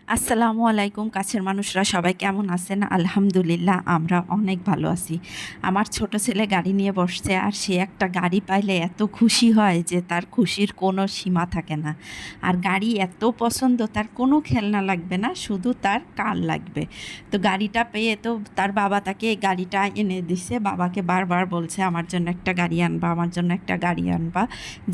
আসসালামু আলাইকুম। কাছের মানুষরা সবাই কেমন আছেন? আলহামদুলিল্লাহ আমরা অনেক ভালো আছি। আমার ছোট ছেলে গাড়ি নিয়ে বসছে, আর সে একটা গাড়ি পাইলে এত খুশি হয় যে তার খুশির কোনো সীমা থাকে না। আর গাড়ি এত পছন্দ, তার কোনো খেলনা লাগবে না, শুধু তার কার লাগবে। তো গাড়িটা পেয়ে তো তার বাবা তাকে এই গাড়িটা এনে দিছে। বাবাকে বারবার বলছে আমার জন্য একটা গাড়ি আনবা, আমার জন্য একটা গাড়ি আনবা।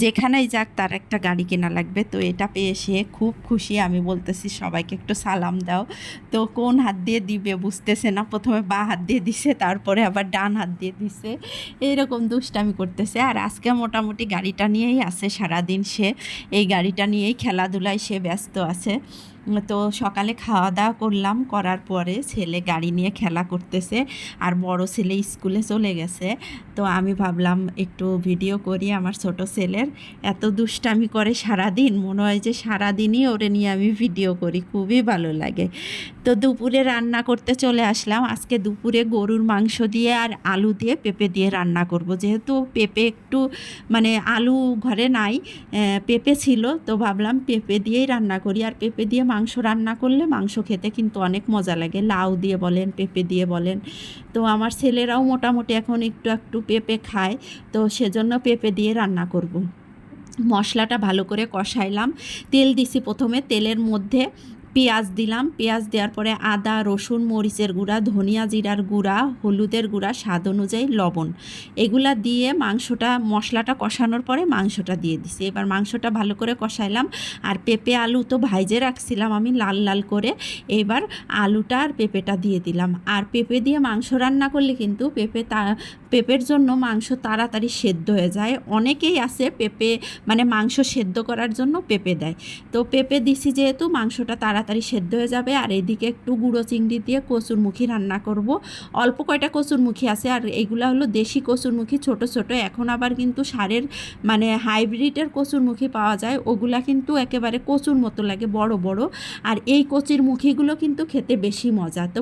যেখানেই যাক তার একটা গাড়ি কেনা লাগবে। তো এটা পেয়ে সে খুব খুশি। আমি বলতেছি সবাইকে একটু সালাম দাও। তো কোন হাত দিয়ে দিবে বুঝতেছে না, প্রথমে বাঁ হাত দিয়ে দিছে, তারপরে আবার ডান হাত দিয়ে দিছে। এইরকম দুষ্টামি করতেছে। আর আজকে মোটামুটি গাড়িটা নিয়েই আছে সারাদিন সে। এই গাড়িটা নিয়েই খেলাধুলায় সে ব্যস্ত আছে। তো সকালে খাওয়া দাওয়া করলাম, করার পরে ছেলে গাড়ি নিয়ে খেলা করতেছে, আর বড় ছেলে স্কুলে চলে গেছে। তো আমি ভাবলাম একটু ভিডিও করি আমার ছোট ছেলের। এত দুষ্টামি করে সারাদিন, মনে হয় যে সারাদিনই ওরে নিয়ে আমি ভিডিও করি, খুবই ভালো লাগে। তো দুপুরে রান্না করতে চলে আসলাম। আজকে দুপুরে গরুর মাংস দিয়ে আর আলু দিয়ে পেঁপে দিয়ে রান্না করব। যেহেতু পেঁপে একটু মানে আলু ঘরে নাই, পেঁপে ছিল, তো ভাবলাম পেঁপে দিয়েই রান্না করি। আর পেঁপে দিয়ে মাংস রান্না করলে মাংস খেতে কিন্তু অনেক মজা লাগে, লাউ দিয়ে বলেন পেঁপে দিয়ে বলেন। তো আমার ছেলেরাও মোটামুটি এখন একটু একটু পেঁপে খায়, তো সেজন্য পেঁপে দিয়ে রান্না করব। মশলাটা ভালো করে কষাইলাম, তেল দিছি প্রথমে, তেলের মধ্যে পেঁয়াজ দিলাম। পেঁয়াজ দেওয়ার পরে আদা রসুন মরিচের গুঁড়া ধনিয়া জিরার গুঁড়া হলুদের গুঁড়া স্বাদ অনুযায়ী লবণ, এগুলা দিয়ে মশলাটা কষানোর পরে মাংসটা দিয়ে দিছি। এবার মাংসটা ভালো করে কষাইলাম। আর পেঁপে আলু তো ভাইজে রাখছিলাম আমি লাল লাল করে, এবার আলুটা আর পেঁপেটা দিয়ে দিলাম। আর পেঁপে দিয়ে মাংস রান্না করলে কিন্তু পেঁপের জন্য মাংস তাড়াতাড়ি সেদ্ধ হয়ে যায়। অনেকেই আছে পেঁপে মানে মাংস সেদ্ধ করার জন্য পেঁপে দেয়। তো পেঁপে দিছি যেহেতু মাংসটা তাড়াতাড়ি সেদ্ধ হয়ে যাবে। আর এইদিকে একটু গুঁড়ো চিংড়ি দিয়ে কচুরমুখী রান্না করব। অল্প কয়টা কচুরমুখী আছে, আর এগুলো হলো দেশি কচুরমুখী, ছোট ছোট। এখন আবার কিন্তু সারের মানে হাইব্রিডের কচুরমুখী পাওয়া যায়, ওগুলা কিন্তু একেবারে কচুর মতো লাগে, বড় বড়। আর এই কচির মুখিগুলো কিন্তু খেতে বেশি মজা। তো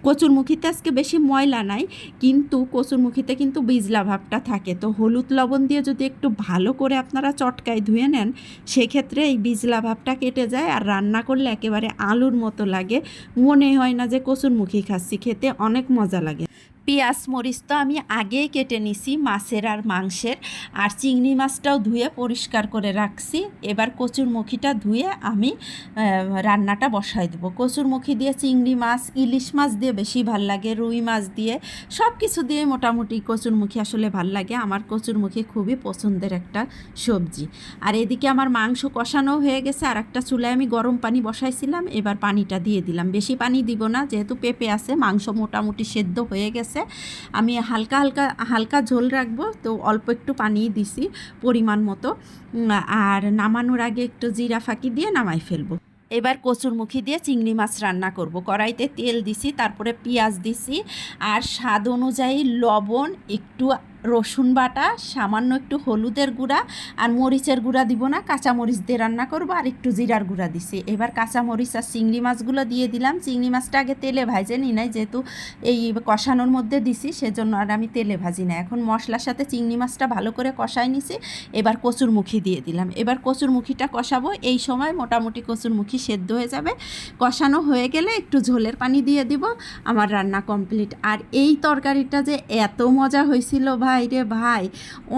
কচুরমুখিতে আজকে বেশি ময়লা নাই, কিন্তু কচুরমুখিতে কিন্তু বিজলা ভাবটা থাকে। তো হলুদ লবণ দিয়ে যদি একটু ভালো করে আপনারা চটকায় ধুয়ে নেন, সেক্ষেত্রে এই বিজলা ভাবটা কেটে যায়। আর রান্না করলে একেবারে আলুর মতো লাগে, মনে হয় না যে কচুরমুখি খাচ্ছি, খেতে অনেক মজা লাগে। পেঁয়াজ মরিচ তো আমি আগেই কেটে নিছি মাছের আর মাংসের। আর চিংড়ি মাছটাও ধুয়ে পরিষ্কার করে রাখছি। এবার কচুরমুখিটা ধুয়ে আমি রান্নাটা বসাই দেবো। কচুরমুখি দিয়ে চিংড়ি মাছ ইলিশ মাছ দিয়ে বেশি ভাল লাগে, রুই মাছ দিয়ে, সব কিছু দিয়ে মোটামুটি কচুরমুখি আসলে ভাল লাগে। আমার কচুরমুখি খুবই পছন্দের একটা সবজি। আর এদিকে আমার মাংস কষানো হয়ে গেছে, আর একটা চুলায় আমি গরম পানি বসাইছিলাম, এবার পানিটা দিয়ে দিলাম। বেশি পানি দিব না, যেহেতু পেঁপে আছে, মাংস মোটামুটি সেদ্ধ হয়ে গেছে। আমি হালকা হালকা হালকা ঝোল রাখবো, তো অল্প একটু পানি দিছি পরিমাণ মতো। আর নামানোর আগে একটু জিরা ফাঁকি দিয়ে নামাই ফেলবো। এবার কচুরমুখী দিয়ে চিংড়ি মাছ রান্না করব। কড়াইতে তেল দিছি, তারপরে পেঁয়াজ দিছি, আর স্বাদ অনুযায়ী লবণ, একটু রসুন বাটা, সামান্য একটু হলুদের গুঁড়া, আর মরিচের গুঁড়া দিব না, কাঁচা মরিচ দিয়ে রান্না করব। আর একটু জিরার গুঁড়া দিছি। এবার কাঁচা মরিচ আর চিংড়ি মাছগুলো দিয়ে দিলাম। চিংড়ি মাছটা আগে তেলে ভাজে নিই নাই, যেহেতু এই কষানোর মধ্যে দিছি, সেজন্য আর আমি তেলে ভাজি না। এখন মশলার সাথে চিংড়ি মাছটা ভালো করে কষাই নিছি। এবার কচুরমুখী দিয়ে দিলাম। এবার কচুরমুখীটা কষাবো। এই সময় মোটামুটি কচুরমুখী সেদ্ধ হয়ে যাবে। কষানো হয়ে গেলে একটু ঝোলের পানি দিয়ে দিব, আমার রান্না কমপ্লিট। আর এই তরকারিটা যে এত মজা হয়েছিল ভাই রে ভাই,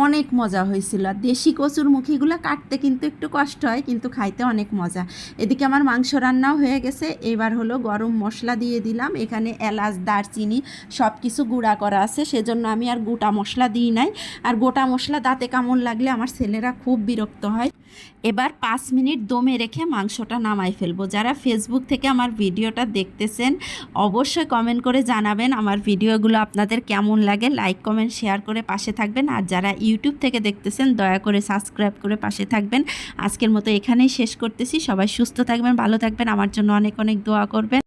অনেক মজা হয়েছিল। আর দেশি কচুরমুখীগুলো কাটতে কিন্তু একটু কষ্ট হয়, কিন্তু খাইতে অনেক মজা। এদিকে আমার মাংস রান্নাও হয়ে গেছে। এবার হলো গরম মশলা দিয়ে দিলাম। এখানে এলাচ দারচিনি সব কিছু গুঁড়া করা আছে, সেজন্য আমি আর গোটা মশলা দিই নাই। আর গোটা মশলা দাঁতে কামড় লাগলে আমার ছেলেরা খুব বিরক্ত হয়। এবার 5 মিনিট দমে রেখে মাংসটা নামাই ফেলবো। যারা ফেসবুক থেকে আমার ভিডিওটা দেখতেছেন, অবশ্যই কমেন্ট করে জানাবেন আমার ভিডিওগুলো আপনাদের কেমন লাগে। লাইক কমেন্ট শেয়ার করে পাশে থাকবেন। আর যারা ইউটিউব থেকে দেখতেছেন, দয়া করে সাবস্ক্রাইব করে পাশে থাকবেন। আজকের মতো এখানেই শেষ করতেছি। সবাই সুস্থ থাকবেন, ভালো থাকবেন, আমার জন্য অনেক অনেক দোয়া করবেন।